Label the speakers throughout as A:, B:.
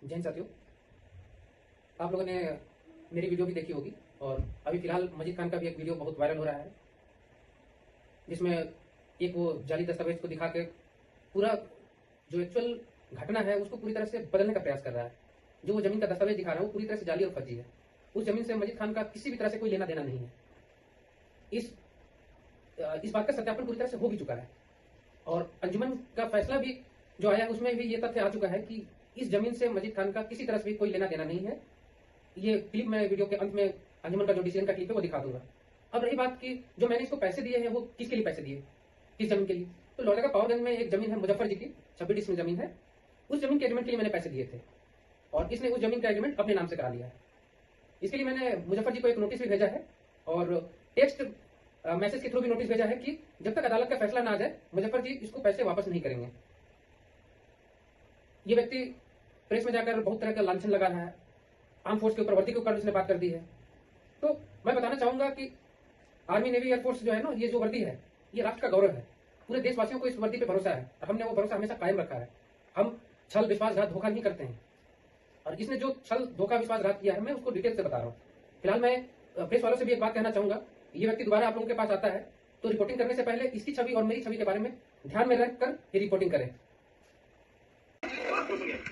A: जैन साथियों, आप लोगों ने मेरी वीडियो भी देखी होगी और अभी फिलहाल मजीद खान का भी एक वीडियो बहुत वायरल हो रहा है, जिसमें एक वो जाली दस्तावेज को दिखा के पूरा जो एक्चुअल घटना है उसको पूरी तरह से बदलने का प्रयास कर रहा है। जो वो जमीन का दस्तावेज दिखा रहा है वो पूरी तरह से जाली और फर्जी है। उस जमीन से मजीद खान का किसी भी तरह से कोई लेना देना नहीं है। इस बात का सत्यापन पूरी तरह से हो भी चुका है और अंजुमन का फैसला भी जो आया है उसमें भी ये तथ्य आ चुका है कि इस जमीन से मजीद खान का किसी तरह से भी कोई लेना देना नहीं है। ये क्लिप मैं वीडियो के अंत में अंजुमन का जो डिसीजन का क्लिप है वो दिखा दूंगा। अब रही बात की जो मैंने इसको पैसे दिए हैं वो किसके लिए पैसे दिए, किस जमीन के लिए? तो लोहरदगा पावरगंज में एक जमीन है मुजफ्फर जी की, 26 डिसमिल जमीन है। उस जमीन के एग्रीमेंट के लिए मैंने पैसे दिए थे और इसने उस जमीन का एग्रीमेंट अपने नाम से करा लिया है। इसके लिए मैंने मुजफ्फर जी को एक नोटिस भी भेजा है और टेक्स्ट मैसेज के थ्रू भी नोटिस भेजा है कि जब तक अदालत का फैसला ना आ जाए मुजफ्फर जी इसको पैसे वापस नहीं करेंगे। ये व्यक्ति प्रेस में जाकर बहुत तरह का लांछन लगा रहा है, आर्म फोर्स के ऊपर, वर्दी के ऊपर उसने बात कर दी है। तो मैं बताना चाहूंगा कि आर्मी, नेवी, एयरफोर्स जो है ना, ये जो वर्दी है ये राष्ट्र का गौरव है। पूरे देशवासियों को इस वर्दी पे भरोसा है और हमने वो भरोसा हमेशा कायम रखा है। हम छल, विश्वासघात, धोखा नहीं करते हैं और इसने जो छल, धोखा, विश्वासघात किया है मैं उसको डिटेल से बता रहा हूँ। फिलहाल मैं प्रेस वालों से भी एक बात कहना चाहूंगा, ये व्यक्ति दोबारा आप लोगों के पास आता है तो रिपोर्टिंग करने से पहले इसकी छवि और मेरी छवि के बारे में ध्यान में रखकर ये रिपोर्टिंग करें।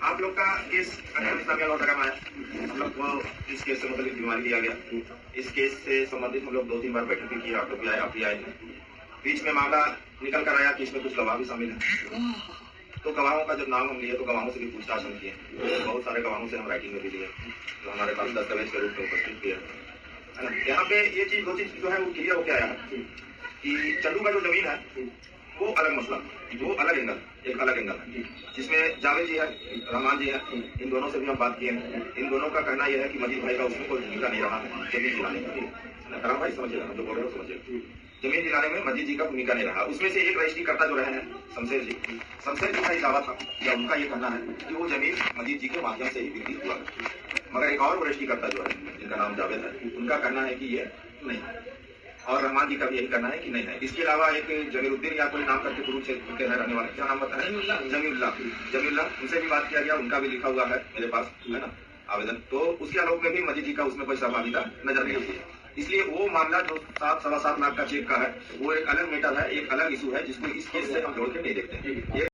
B: आप लोग का केस लोहरदगा में आया, हम लोग को इस केस से मतलब बीमारी दिया गया। इस केस से संबंधित हम लोग 2-3 बार बैठक भी किया, आप लोग भी आए, आप भी आए। बीच में मामला निकल कर आया कि इसमें कुछ गवाह भी शामिल है। तो गवाहों का जब नाम हम लिए तो गवाहों से भी पूछताछ हम किए। बहुत सारे गवाहों से हम राइटिंग में भी लिए, तो हमारे पास दस्तावेज के रूप में उपस्थित भी है ना। यहाँ पे ये चीज, 2 चीज जो है वो क्लियर होकर आया है कि चंदू का जो जमीन है वो अलग मसला, वो अलग एंगल, एक अलग एंगल है, जिसमें जावेद जी है, रहमान जी है, इन दोनों से भी हम बात किए हैं। इन दोनों का कहना यह है कि मजीद भाई का उसमें कोई भूमिका नहीं रहा जमीन दिलाने में। राम भाई समझिएगा, हम जो बोल रहे हो समझिएगा, जमीन दिलाने में मजीद जी का भूमिका नहीं रहा। उसमें से एक रजिस्ट्री करता जो रहे हैं शमशेर जी का दावा था या उनका ये कहना है कि वो जमीन मजीद जी के माध्यम से ही बिक्री हुआ। मगर एक और रजिस्ट्री करता जो है जिनका नाम जावेद है, उनका कहना है कि ये नहीं है और रहमान जी का भी यही कहना है कि नहीं है। इसके अलावा एक जमीरुद्दीन या कोई नाम करके कुरुक्षेत्र के रहने वाले, क्या नाम बताया, जमीउल्लाह, उनसे भी बात किया गया, उनका भी लिखा हुआ है मेरे पास, है ना, आवेदन। तो उसके आलोक में भी मजीद जी का उसमें कोई सहभागिता नजर नहीं आती है। इसलिए वो मामला जो 7-7.25 लाख का चेक का है वो एक अलग मैटर है, एक अलग इशू है, जिसको इस केस से हम जोड़ के नहीं देखते हैं।